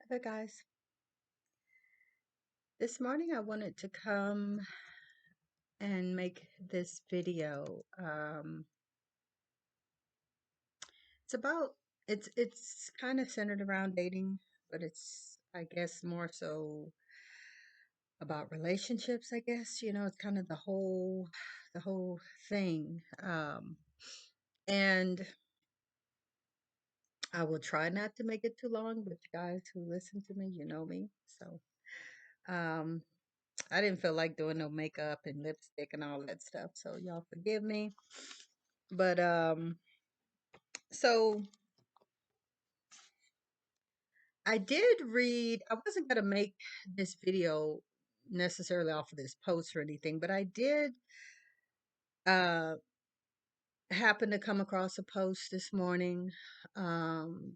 Hello, guys. This morning I wanted to come and make this video. It's about it's kind of centered around dating, but it's I guess more so about relationships. I guess it's kind of the whole thing. And I will try not to make it too long. But you guys who listen to me, you know me, so um, I didn't feel like doing no makeup and lipstick and all that stuff. So y'all forgive me. But so I did read, I wasn't gonna make this video necessarily off of this post or anything, but I did uh happen to come across a post this morning um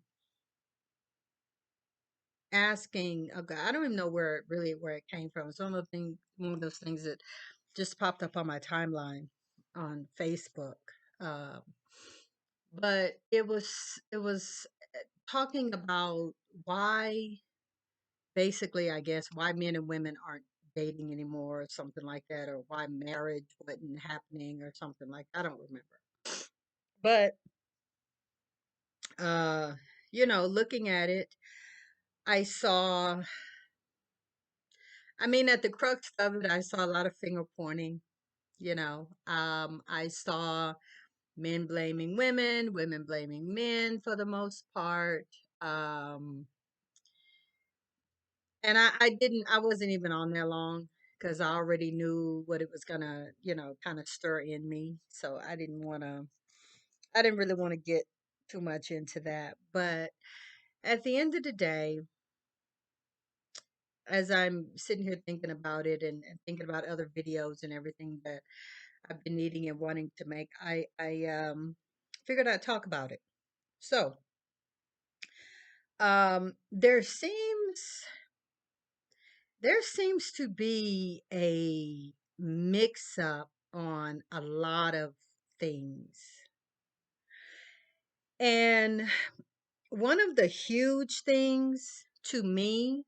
asking a guy. I don't even know where it came from. It's one of those things that just popped up on my timeline on Facebook. Um but it was talking about why basically, I guess, why men and women aren't dating anymore or something like that, or why marriage wasn't happening or something like I don't remember. But uh, looking at it, I saw I mean at the crux of it, I saw a lot of finger pointing, I saw men blaming women, women blaming men for the most part. Um And I wasn't even on there long because I already knew what it was gonna, kind of stir in me. So I didn't really want to get too much into that. But at the end of the day, as I'm sitting here thinking about it and thinking about other videos and everything that I've been needing and wanting to make, I figured I'd talk about it. So, um, there seems there seems to be a mix up on a lot of things. And one of the huge things to me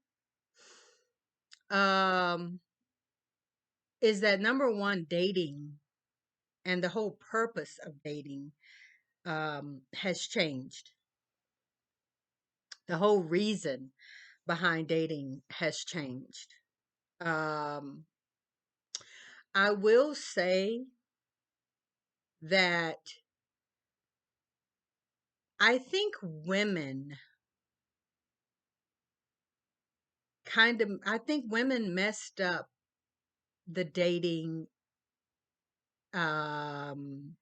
um, is that number one, dating and the whole purpose of dating has changed. The whole reason behind dating has changed. Um, I will say that I think women messed up the um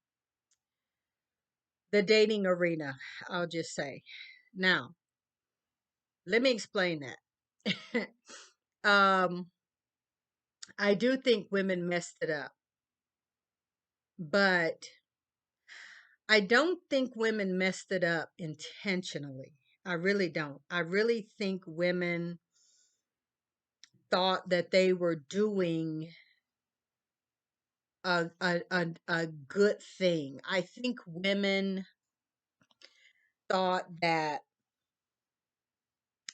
dating arena, I'll just say. Now, let me explain that. um I do think women messed it up, but I don't think women messed it up intentionally. I really don't. I really think women thought that they were doing a good thing. I think women thought that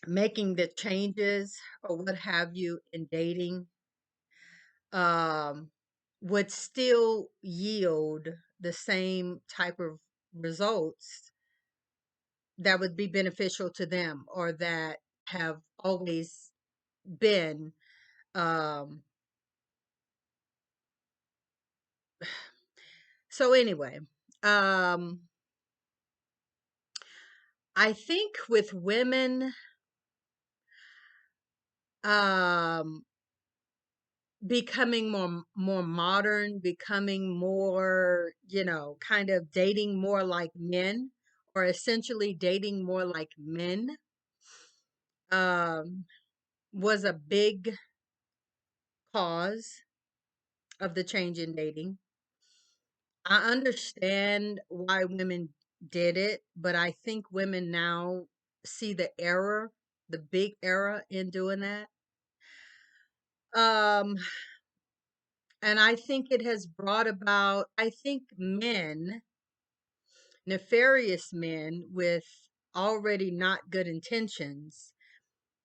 making the changes or what have you in dating um, would still yield the same type of results that would be beneficial to them or that have always been. Um, so anyway, um, I think with women, um, becoming more modern, becoming more, kind of dating more like men, or essentially dating more like men, um, was a big cause of the change in dating. I understand why women did it, but I think women now see the big error in doing that. Um, and I think it has brought about, I think nefarious men with already not good intentions,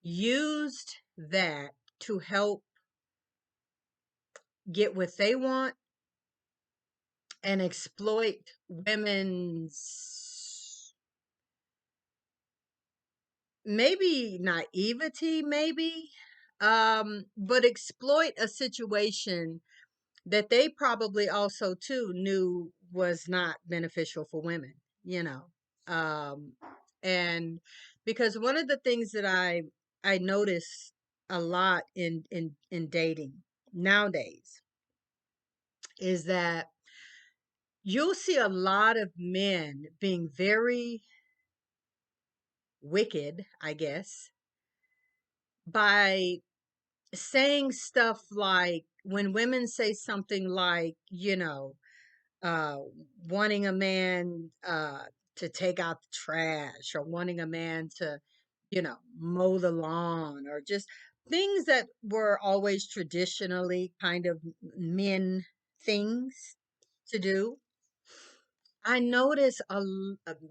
used that to help get what they want and exploit women's maybe naivety, maybe, but exploit a situation that they probably also too knew was not beneficial for women, you know. Um, and because one of the things that I notice a lot in dating nowadays is that you'll see a lot of men being very wicked, I guess, by saying stuff like when women say something like, uh, wanting a man to take out the trash or wanting a man to, mow the lawn or just things that were always traditionally kind of men things to do. I notice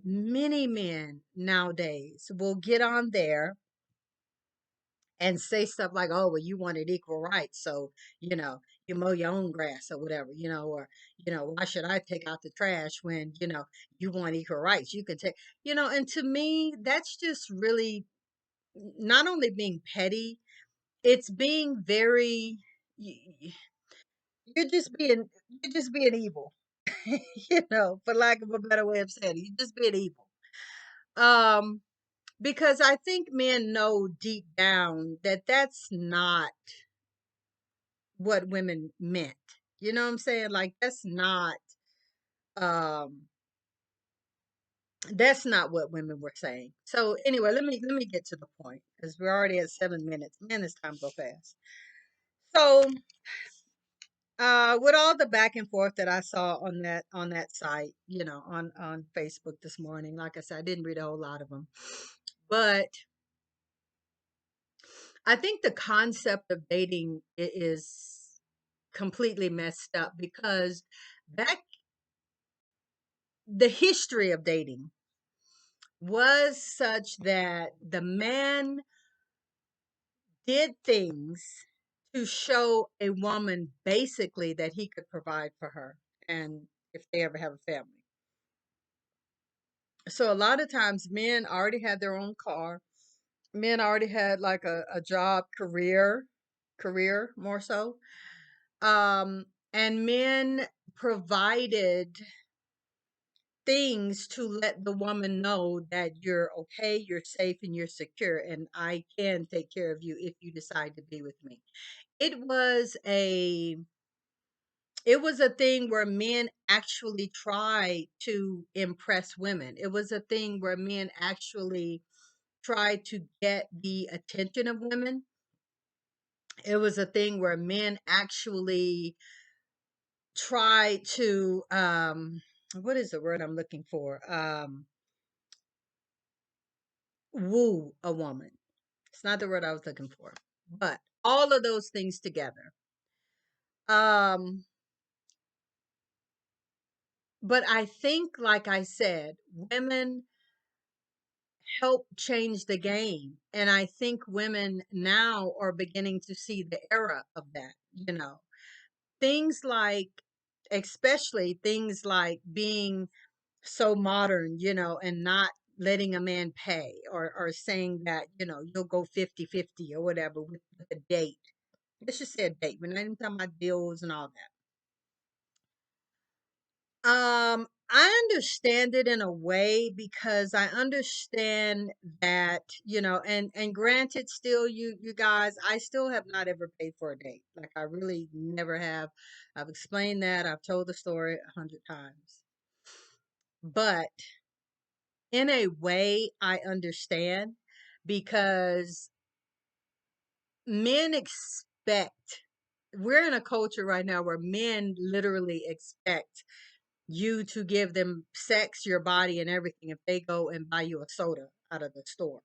many men nowadays will get on there and say stuff like, "Oh, well, you wanted equal rights, so you mow your own grass or whatever, or why should I take out the trash when you want equal rights? You can take, And to me, that's just really not only being petty, it's being very, y- you're just being evil, for lack of a better way of saying it, you're just being evil. Um, because I think men know deep down that that's not what women meant. You know what I'm saying? Like um that's not what women were saying. So anyway, let me get to the point because we're already at 7 minutes. Man, this time go fast. So with all the back and forth that I saw on that site, on Facebook this morning, like I said, I didn't read a whole lot of them. But I think the concept of dating is completely messed up because back the history of dating was such that the man did things to show a woman basically that he could provide for her and if they ever have a family. So a lot of times men already had their own car. Men already had like a job, career more so. And men provided things to let the woman know that you're okay, you're safe, and you're secure, and I can take care of you if you decide to be with me. It was a it was a thing where men actually tried to impress women. It was a thing where men actually tried to get the attention of women. It was a thing where men actually tried to what is the word I'm looking for? Woo a woman. It's not the word I was looking for, but all of those things together. Um, but I think, like I said, women help change the game. And I think women now are beginning to see the era of that, things like, especially things like being so modern, and not letting a man pay or saying that, you'll go 50-50 or whatever with a date. Let's just say a date. We're not even talking about bills and all that. I understand it in a way because I understand that, and granted, still, you guys, I still have not ever paid for a date. Like I really never have. I've explained that. I've told the story 100 times. But in a way, I understand because men expect, we're in a culture right now where men literally expect you to give them sex, your body, and everything if they go and buy you a soda out of the store.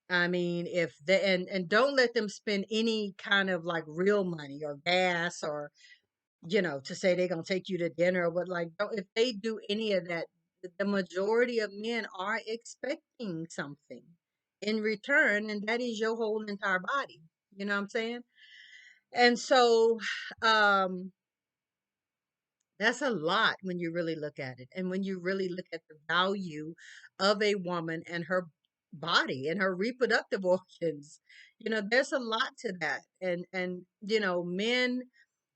I mean, if they and don't let them spend any kind of like real money or gas or to say they're gonna take you to dinner or what like if they do any of that, the majority of men are expecting something in return, and that is your whole entire body. You know what I'm saying? And so, um, that's a lot when you really look at it. And when you really look at the value of a woman and her body and her reproductive organs, there's a lot to that. And men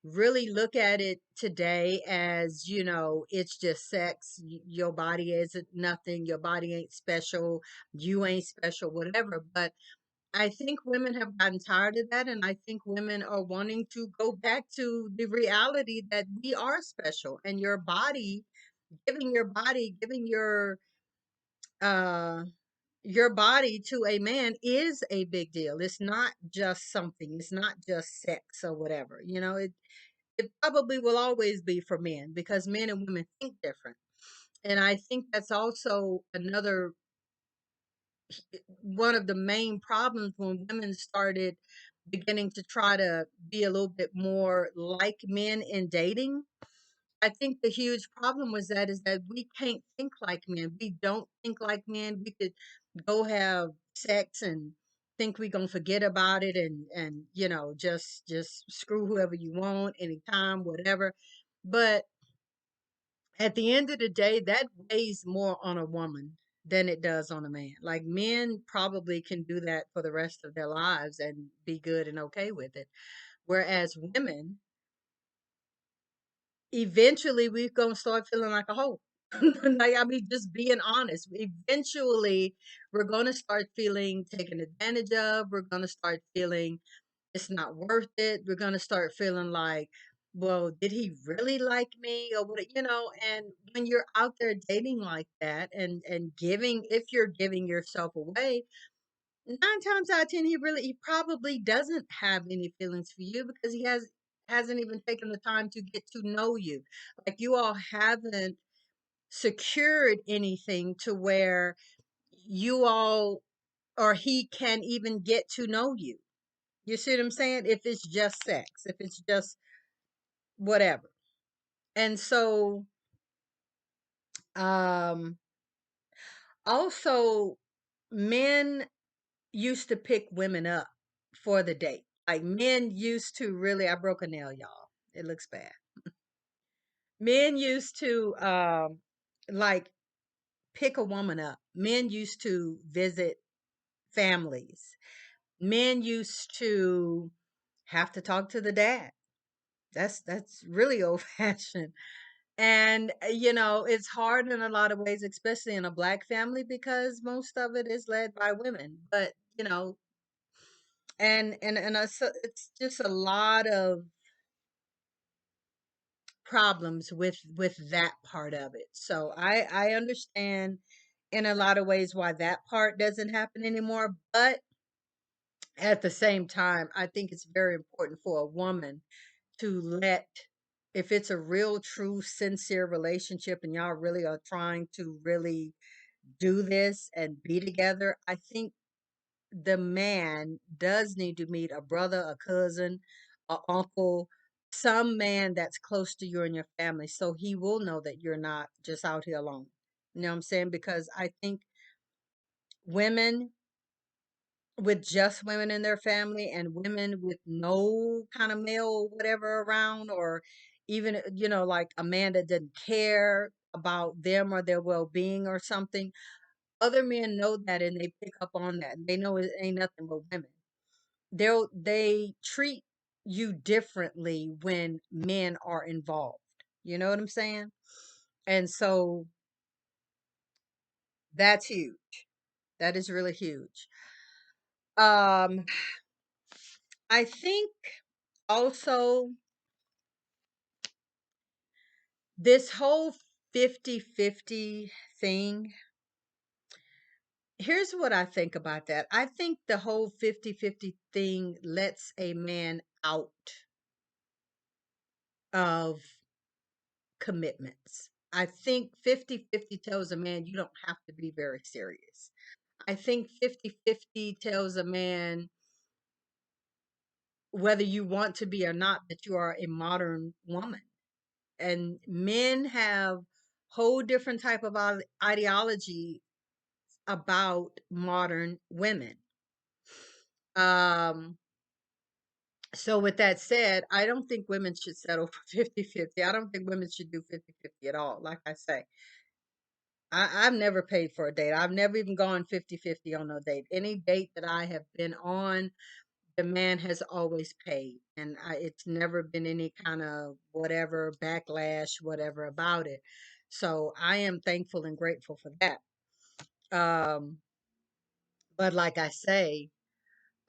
really look at it today as, it's just sex. Your body isn't nothing. Your body ain't special. You ain't special, whatever. But I think women have gotten tired of that, and I think women are wanting to go back to the reality that we are special, and giving uh your body to a man is a big deal. It's not just something. It's not just sex or whatever. It probably will always be for men because men and women think different. And I think that's also another one of the main problems when women started beginning to try to be a little bit more like men in dating. I think the huge problem was that is that we can't think like men. We don't think like men. We could go have sex and think we're gonna forget about it and just screw whoever you want anytime, whatever. But at the end of the day, that weighs more on a woman than it does on a man. Like men probably can do that for the rest of their lives and be good and okay with it. Whereas women, eventually we're gonna start feeling like a hoe. Like I mean, just being honest. Eventually we're gonna start feeling taken advantage of. We're gonna start feeling it's not worth it. We're gonna start feeling like, well, did he really like me or what? And when you're out there dating like that and giving, if you're giving yourself away, 9 times out of 10, he probably doesn't have any feelings for you because he hasn't even taken the time to get to know you. Like you all haven't secured anything to where you all or he can even get to know you. You see what I'm saying? If it's just sex, if it's just whatever. And so, um, also, men used to pick women up for the date. Like men used to really, I broke a nail, y'all. It looks bad. Men used to, like pick a woman up. Men used to visit families. Men used to have to talk to the dad. That's really old fashioned. And it's hard in a lot of ways, especially in a black family, because most of it is led by women. But it's just a lot of problems with that part of it. So I understand in a lot of ways why that part doesn't happen anymore. But at the same time, I think it's very important for a woman to let, if it's a real, true, sincere relationship and y'all really are trying to really do this and be together, I think the man does need to meet a brother, a cousin, a uncle, some man that's close to you and your family so he will know that you're not just out here alone. You know what I'm saying? Because I think women with just women in their family and women with no kind of male whatever around or even like a man that doesn't care about them or their well-being or something, other men know that and they pick up on that. They know it ain't nothing but women. They treat you differently when men are involved. You know what I'm saying? And so that's huge. That is really huge. um I think also this whole 50-50 thing, here's what I think about that. I think the whole 50-50 thing lets a man out of commitments. I think 50-50 tells a man you don't have to be very serious. I think 50-50 tells a man whether you want to be or not that you are a modern woman. And men have whole different type of ideology about modern women. Um, so with that said, I don't think women should settle for 50-50. I don't think women should do 50-50 at all. Like I say, I've never paid for a date. I've never even gone 50-50 on a date. Any date that I have been on, the man has always paid. And it's never been any kind of whatever backlash, whatever about it. So I am thankful and grateful for that. Um, but like I say,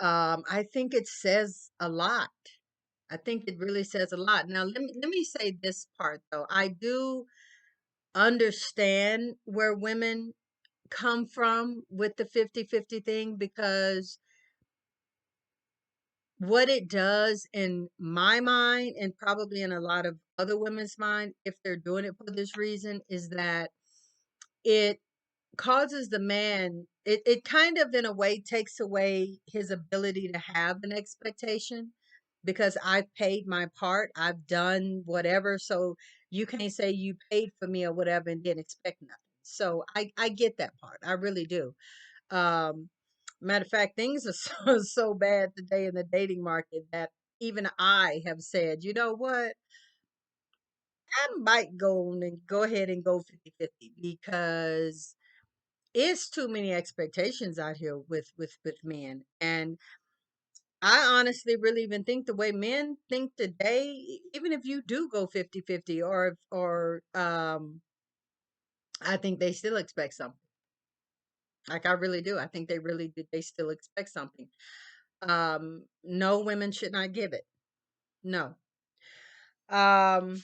I think it says a lot. I think it really says a lot. Now, let me say this part though. I do understand where women come from with the 50-50 thing, because what it does in my mind, and probably in a lot of other women's mind, if they're doing it for this reason, is that it causes the man, it kind of in a way takes away his ability to have an expectation, because I've paid my part, I've done whatever, so you can't say you paid for me or whatever and didn't expect nothing. So I get that part, I really do. um Matter of fact, things are so bad today in the dating market that even I have said, you know what, I might go on and go ahead and go 50-50, because it's too many expectations out here with men. And I honestly really even think the way men think today, even if you do go 50-50, or I think they still expect something. Like I really do. I think they really do, they still expect something. No, women should not give it. No. um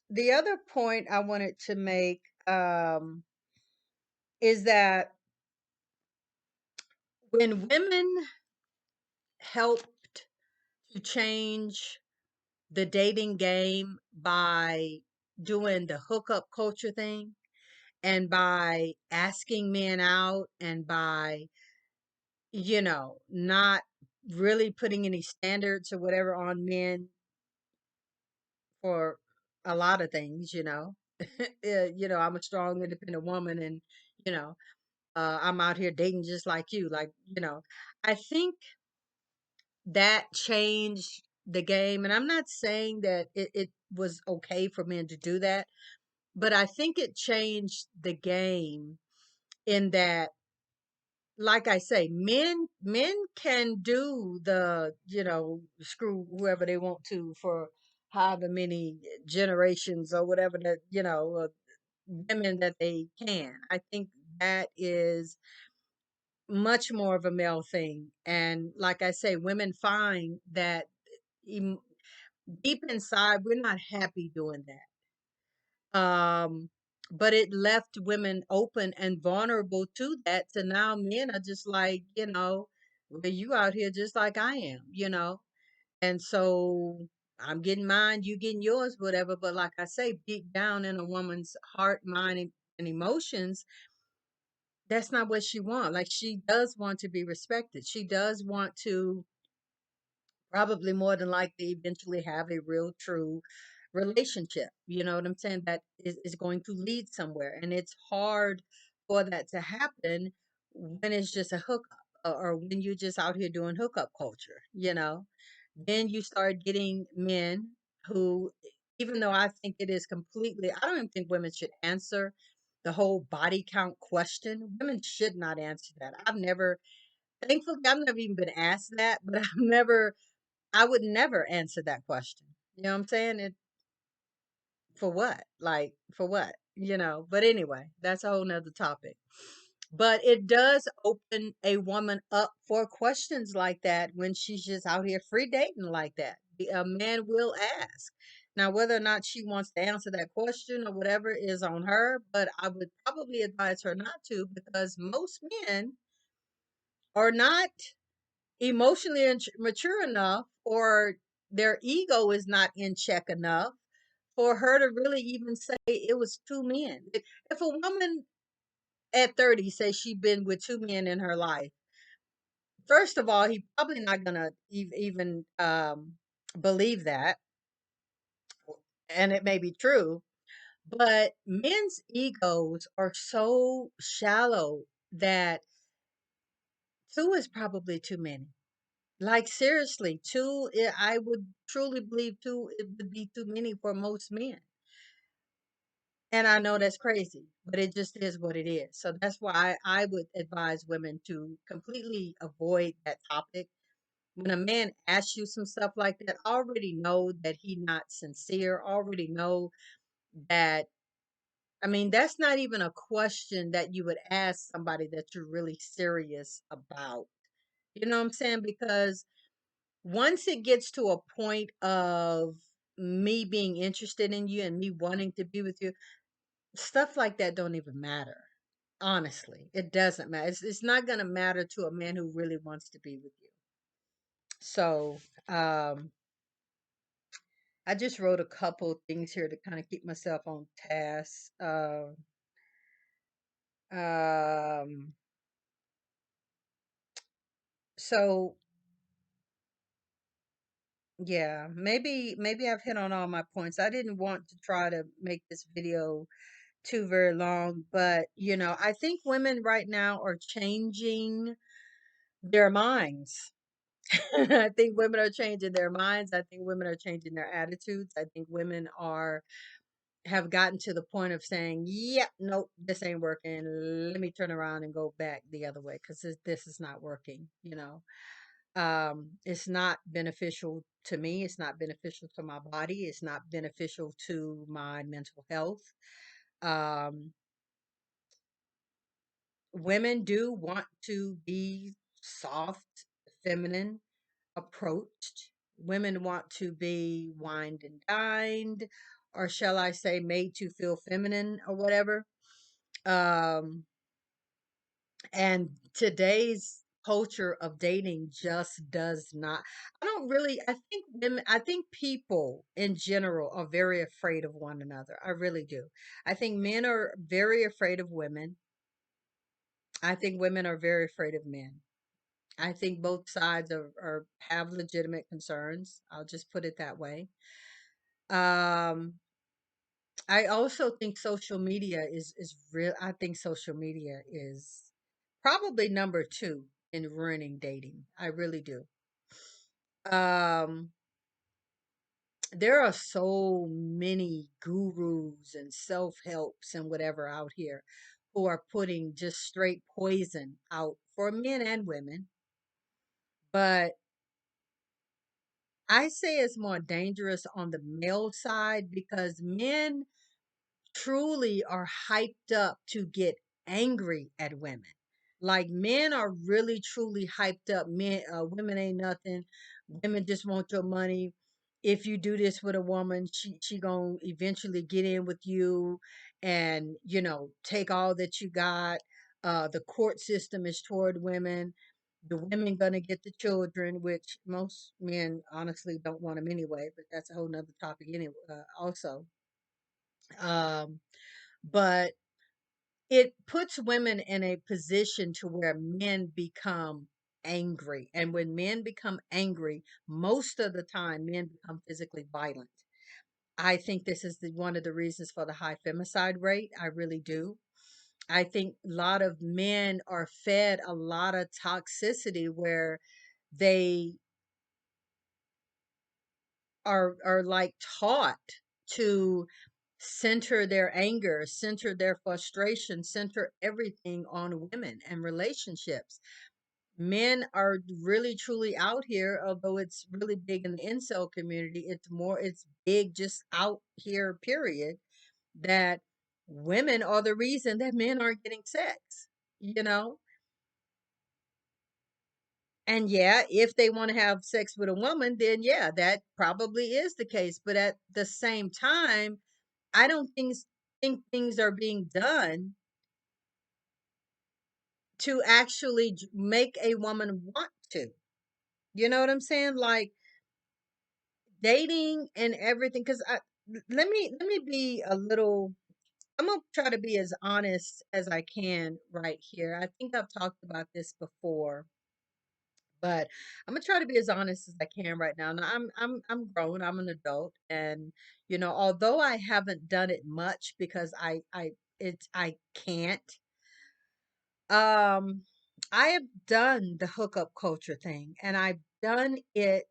the other point I wanted to make is that when women helped to change the dating game by doing the hookup culture thing, and by asking men out, and by, not really putting any standards or whatever on men for a lot of things, I'm a strong, independent woman, and, you know, I'm out here dating just like you. Like, I think that changed the game. And I'm not saying that it was okay for men to do that, but I think it changed the game in that, like I say, men can do the, screw whoever they want to for however many generations or whatever, that, women that they can. I think that is much more of a male thing. And like I say, women find that em- deep inside, we're not happy doing that. But it left women open and vulnerable to that. So now men are just like, well, you out here just like I am. And so I'm getting mine, you getting yours, whatever. But like I say, deep down in a woman's heart, mind, and emotions, that's not what she wants. Like, she does want to be respected. She does want to probably more than likely eventually have a real true relationship. You know what I'm saying? That is going to lead somewhere. And it's hard for that to happen when it's just a hookup, or when you're just out here doing hookup culture. Then you start getting men who, even though I think it is completely, I don't even think women should answer the whole body count question. Women should not answer that. Thankfully, I've never even been asked that, but I would never answer that question. You know what I'm saying? For what? Like, for what? But anyway, that's a whole nother topic. But it does open a woman up for questions like that when she's just out here free dating like that. A man will ask. Now, whether or not she wants to answer that question or whatever is on her, but I would probably advise her not to, because most men are not emotionally mature enough, or their ego is not in check enough for her to really even say it was two men. If a woman at 30 says she's been with two men in her life, first of all, he probably not gonna even believe that, and it may be true. But men's egos are so shallow that two is probably too many. Like seriously, two, I would truly believe two, it would be too many for most men. And I know that's crazy, but it just is what it is. So that's why I would advise women to completely avoid that topic. When a man asks you some stuff like that, already know that he not sincere. Already know that. I mean, that's not even a question that you would ask somebody that you're really serious about. You know what I'm saying? Because once it gets to a point of me being interested in you and me wanting to be with you, stuff like that don't even matter. Honestly, it doesn't matter. It's not going to matter to a man who really wants to be with you. So, I just wrote a couple things here to kind of keep myself on task. Um, so yeah, maybe I've hit on all my points. I didn't want to try to make this video too very long, but I think women right now are changing their minds. I think women are changing their minds. I think women are changing their attitudes. I think women are have gotten to the point of saying, "Yep, nope, this ain't working. Let me turn around and go back the other way because this is not working." It's not beneficial to me. It's not beneficial to my body. It's not beneficial to my mental health. Um, Women do want to be soft, feminine, approached. Women want to be wined and dined, or shall I say, made to feel feminine or whatever. Um, and today's culture of dating just does not. I think women, I think people in general are very afraid of one another. I really do. I think men are very afraid of women. I think women are very afraid of men. I think both sides have legitimate concerns. I'll just put it that way. Um, I also think social media is real. I think social media is probably number two in ruining dating. I really do. Um, there are so many gurus and self-helps and whatever out here who are putting just straight poison out for men and women. But I say it's more dangerous on the male side because men truly are hyped up to get angry at women. Like men are really truly hyped up. Women ain't nothing. Women just want your money. If you do this with a woman, she gonna eventually get in with you, and take all that you got. The court system is toward women. The women gonna get the children, which most men honestly don't want them anyway. But that's a whole nother topic anyway. Also, um, but it puts women in a position to where men become angry. And when men become angry, most of the time men become physically violent. I think this is one of the reasons for the high femicide rate. I really do. I think a lot of men are fed a lot of toxicity where they are like taught to center their anger, center their frustration, center everything on women and relationships. Men are really truly out here, although it's really big in the incel community, it's big just out here, period, that women are the reason that men aren't getting sex, you know? And yeah, if they want to have sex with a woman, then yeah, that probably is the case. But at the same time, I don't think things are being done to actually make a woman want to. You know what I'm saying? Like dating and everything. Because let me be a little. I'm gonna try to be as honest as I can right here. I think I've talked about this before, but I'm gonna try to be as honest as I can right now. Now I'm grown. I'm an adult, and although I haven't done it much because I can't. Um, I have done the hookup culture thing, and I've done it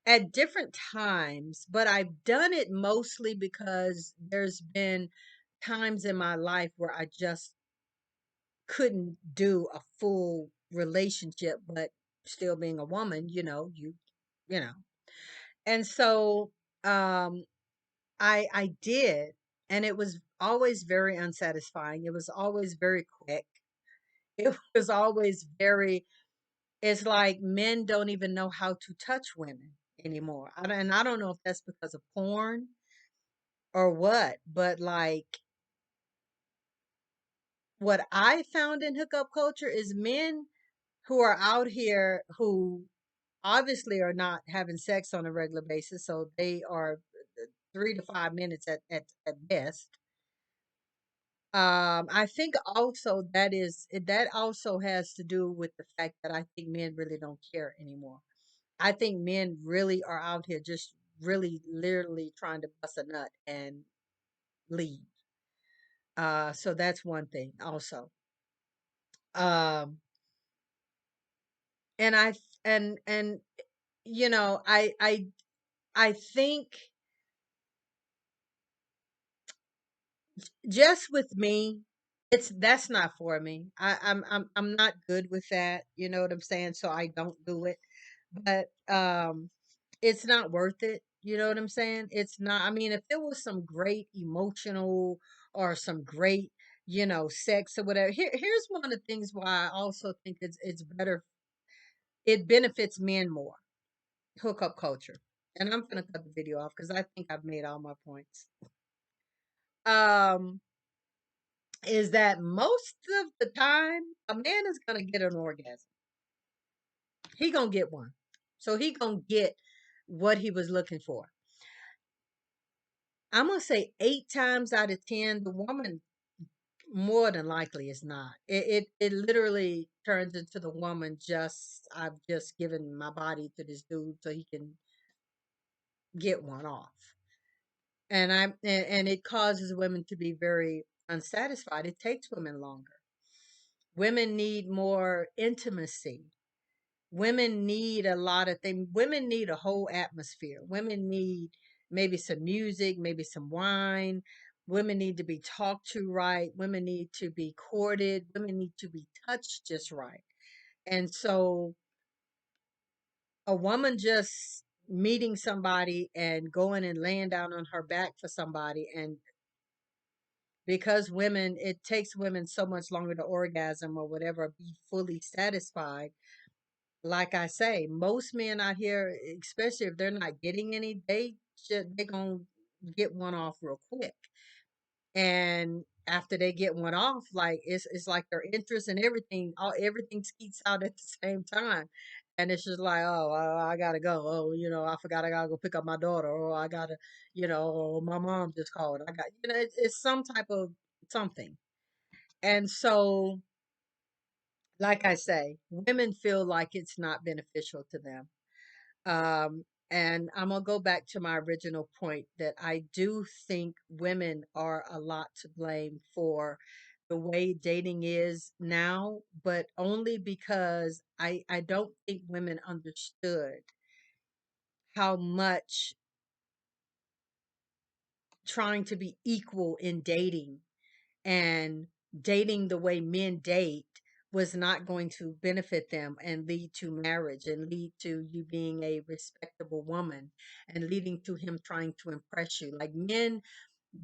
at different times, but I've done it mostly because there's been times in my life where I just couldn't do a full relationship, but still being a woman, you know. And so um I did, and it was always very unsatisfying. It was always very quick. It was always very, it's like men don't even know how to touch women anymore. And I don't know if that's because of porn or what, but like what I found in hookup culture is men who are out here who obviously are not having sex on a regular basis, so they are 3 to 5 minutes at best. I think also that also has to do with the fact that I think men really don't care anymore. I think men really are out here just really literally trying to bust a nut and leave. So that's one thing also. Um, and I and I think just with me, that's not for me. I'm not good with that. You know what I'm saying? So I don't do it. But it's not worth it. You know what I'm saying? It's not. I mean, if there was some great emotional or some great, sex or whatever. Here's one of the things why I also think it's better. It benefits men more. Hookup culture. And I'm gonna cut the video off because I think I've made all my points. Um, is that most of the time a man is gonna get an orgasm. He gonna get one. So he gonna get what he was looking for. I'm gonna say 8 times out of 10, the woman more than likely is not. It literally turns into the woman just, I've just given my body to this dude so he can get one off. And it causes women to be very unsatisfied. It takes women longer. Women need more intimacy. Women need a lot of things. Women need a whole atmosphere. Women need maybe some music, maybe some wine. Women need to be talked to right. Women need to be courted. Women need to be touched just right. And so a woman just meeting somebody and going and laying down on her back for somebody, and because women, it takes women so much longer to orgasm or whatever, be fully satisfied. Like I say, most men out here, especially if they're not getting any, they gonna get one off real quick. And after they get one off, like it's like their interest and everything skeets out at the same time. And it's just like, oh, I gotta go. Oh, I forgot I gotta go pick up my daughter. Or I gotta, oh, my mom just called. It's some type of something. And so, like I say, women feel like it's not beneficial to them. And I'm gonna go back to my original point that I do think women are a lot to blame for the way dating is now, but only because I don't think women understood how much trying to be equal in dating and dating the way men date was not going to benefit them and lead to marriage and lead to you being a respectable woman and leading to him trying to impress you. Like, men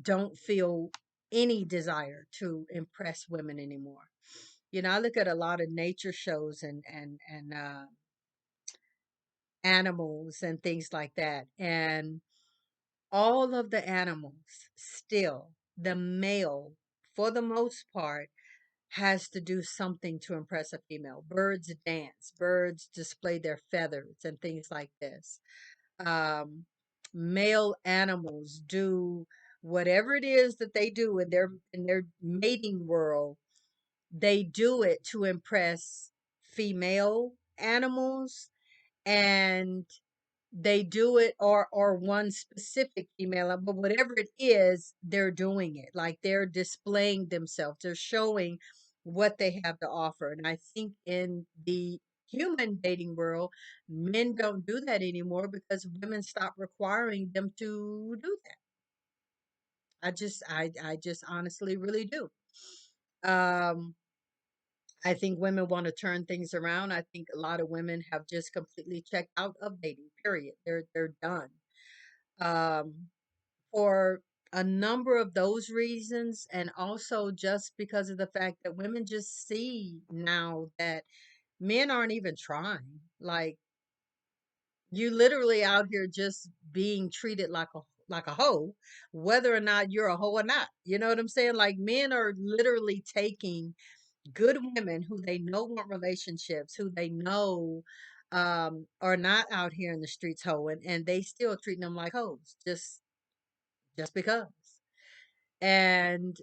don't feel any desire to impress women anymore. I look at a lot of nature shows and animals and things like that, and all of the animals still, the male, for the most part, has to do something to impress a female. Birds dance, birds display their feathers and things like this. Um, Male animals do whatever it is that they do in their mating world. They do it to impress female animals, and they do it, or one specific female, but whatever it is, they're doing it. Like they're displaying themselves. They're showing what they have to offer. And I think in the human dating world, men don't do that anymore because women stop requiring them to do that. I just honestly really do. Um, I think women want to turn things around. I think a lot of women have just completely checked out of dating, period. They're done. Um, for a number of those reasons, and also just because of the fact that women just see now that men aren't even trying. Like you literally out here just being treated like a hoe, whether or not you're a hoe or not. You know what I'm saying? Like men are literally taking good women who they know want relationships, who they know are not out here in the streets hoeing, and they still treating them like hoes just because. And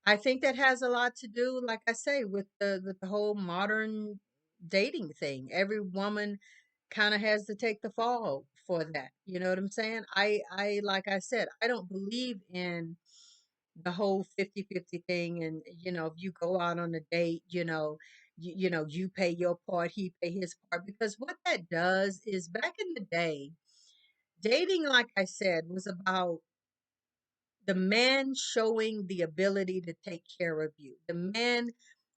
I think that has a lot to do, like I say, with the whole modern dating thing. Every woman kind of has to take the fall for that. You know what I'm saying? I like I said, I don't believe in the whole 50-50 thing. And if you go out on a date, you pay your part, he pay his part, because what that does is, back in the day, dating, like I said, was about the man showing the ability to take care of you, the man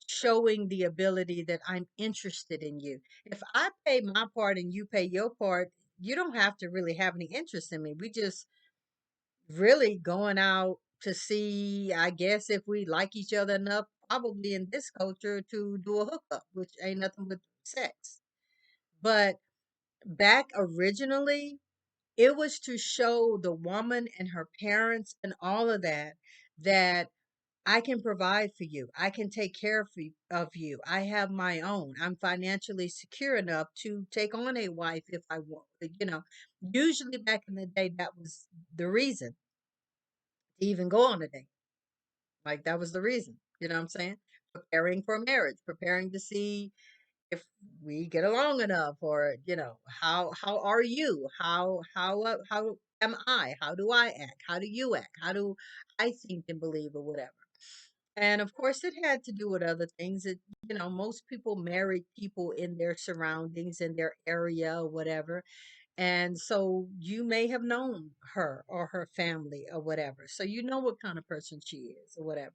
showing the ability that I'm interested in you. If I pay my part and you pay your part, you don't have to really have any interest in me. We just really going out to see, I guess, if we like each other enough, probably in this culture, to do a hookup, which ain't nothing but sex. But back originally, it was to show the woman and her parents and all of that, that I can provide for you. I can take care of you. I have my own. I'm financially secure enough to take on a wife if I want. Usually back in the day, that was the reason to even go on a date. Like that was the reason. You know what I'm saying? Preparing for marriage, preparing to see if we get along enough, or how are you, how am I, how do I act, how do you act, how do I think and believe, or whatever. And of course it had to do with other things. That most people married people in their surroundings, in their area, or whatever. And so you may have known her or her family or whatever, so you know what kind of person she is or whatever.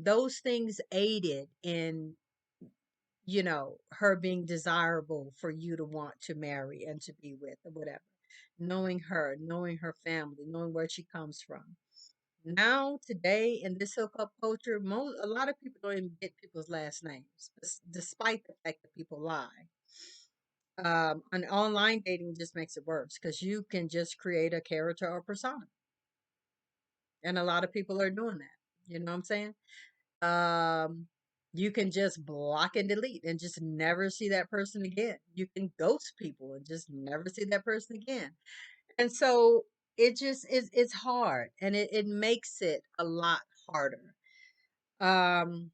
Those things aided in her being desirable for you to want to marry and to be with, or whatever. Knowing her family, knowing where she comes from. Now, today, in this hookup culture, a lot of people don't even get people's last names, despite the fact that people lie. And online dating just makes it worse because you can just create a character or persona, and a lot of people are doing that. You know what I'm saying? Um, you can just block and delete and just never see that person again. You can ghost people and just never see that person again. And so it just is, it's hard, and it makes it a lot harder. Um,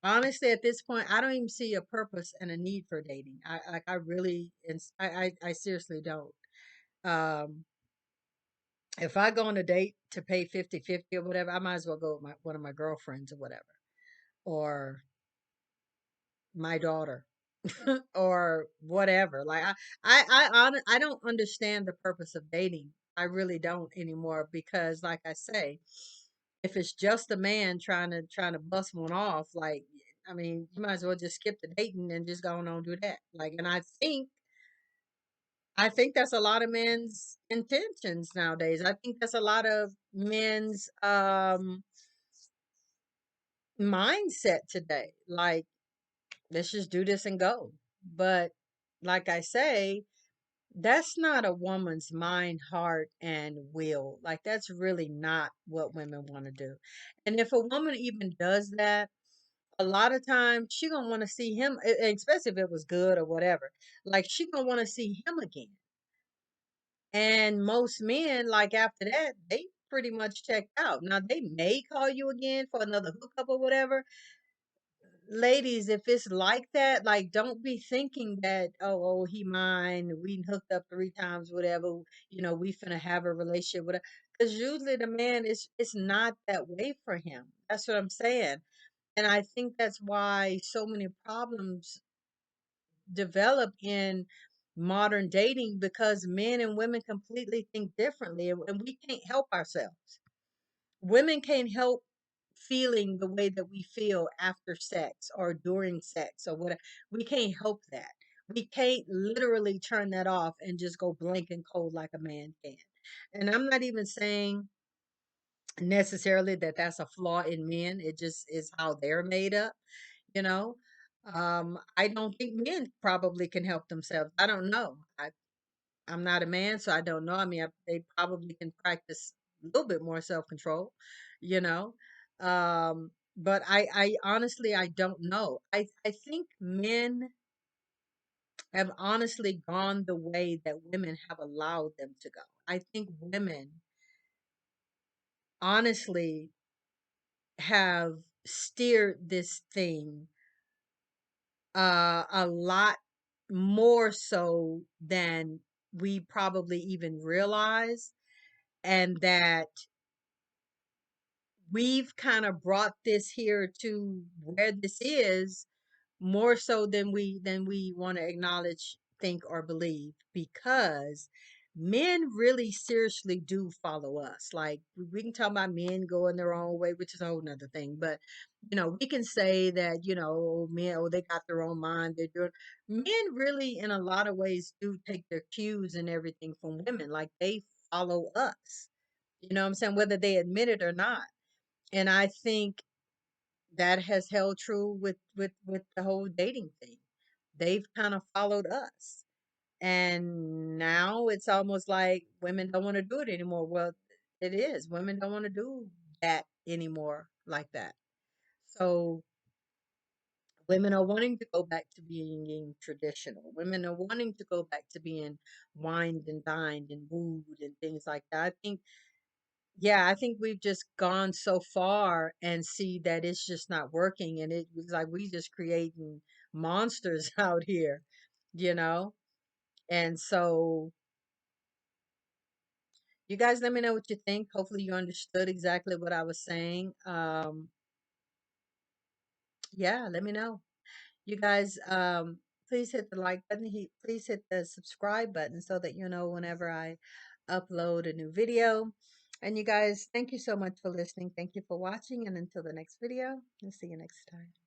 Honestly, at this point, I don't even see a purpose and a need for dating. I really, I seriously don't. Um, if I go on a date to pay 50-50 or whatever, I might as well go with one of my girlfriends or whatever, or my daughter, or whatever. Like I don't understand the purpose of dating. I really don't anymore, because like I say, if it's just a man trying to bust one off, like, I mean, you might as well just skip the dating and just go on and do that. Like, and I think that's a lot of men's intentions nowadays. I think that's a lot of men's mindset today. Like, let's just do this and go. But like I say, that's not a woman's mind, heart, and will. Like, that's really not what women want to do. And if a woman even does that, a lot of times she gonna want to see him, especially if it was good or whatever. Like, she gonna want to see him again. And most men, like after that, they pretty much checked out. Now they may call you again for another hookup or whatever, ladies, if it's like that, like, don't be thinking that, oh, he mine, we hooked up 3 times, whatever, we finna have a relationship with, because usually the man is, it's not that way for him. That's what I'm saying. And I think that's why so many problems develop in modern dating, because men and women completely think differently, and we can't help ourselves. Women can't help feeling the way that we feel after sex or during sex or whatever. We can't help that. We can't literally turn that off and just go blank and cold like a man can. And I'm not even saying necessarily that that's a flaw in men. It just is how they're made up, you know. I don't think men probably can help themselves. I don't know. I'm not a man, so I don't know. I mean, they probably can practice a little bit more self-control, you know. But I honestly, I don't know. I think men have honestly gone the way that women have allowed them to go. I think women honestly have steered this thing a lot more so than we probably even realize, and that we've kind of brought this here to where this is more so than we want to acknowledge, think, or believe, because men really seriously do follow us. Like, we can talk about men going their own way, which is a whole nother thing, but we can say that, men, oh, they got their own mind, they're doing. Men really in a lot of ways do take their cues and everything from women. Like, they follow us, what I'm saying, whether they admit it or not. And I think that has held true with the whole dating thing. They've kind of followed us. And now it's almost like women don't want to do it anymore. Well, it is. Women don't want to do that anymore like that. So women are wanting to go back to being traditional. Women are wanting to go back to being wined and dined and wooed and things like that. I think we've just gone so far and see that it's just not working. And it was like we just creating monsters out here, you know? And so you guys let me know what you think. Hopefully you understood exactly what I was saying. Yeah, let me know. You guys, please hit the like button. Please hit the subscribe button so that you know whenever I upload a new video. And you guys, thank you so much for listening. Thank you for watching. And until the next video, I'll see you next time.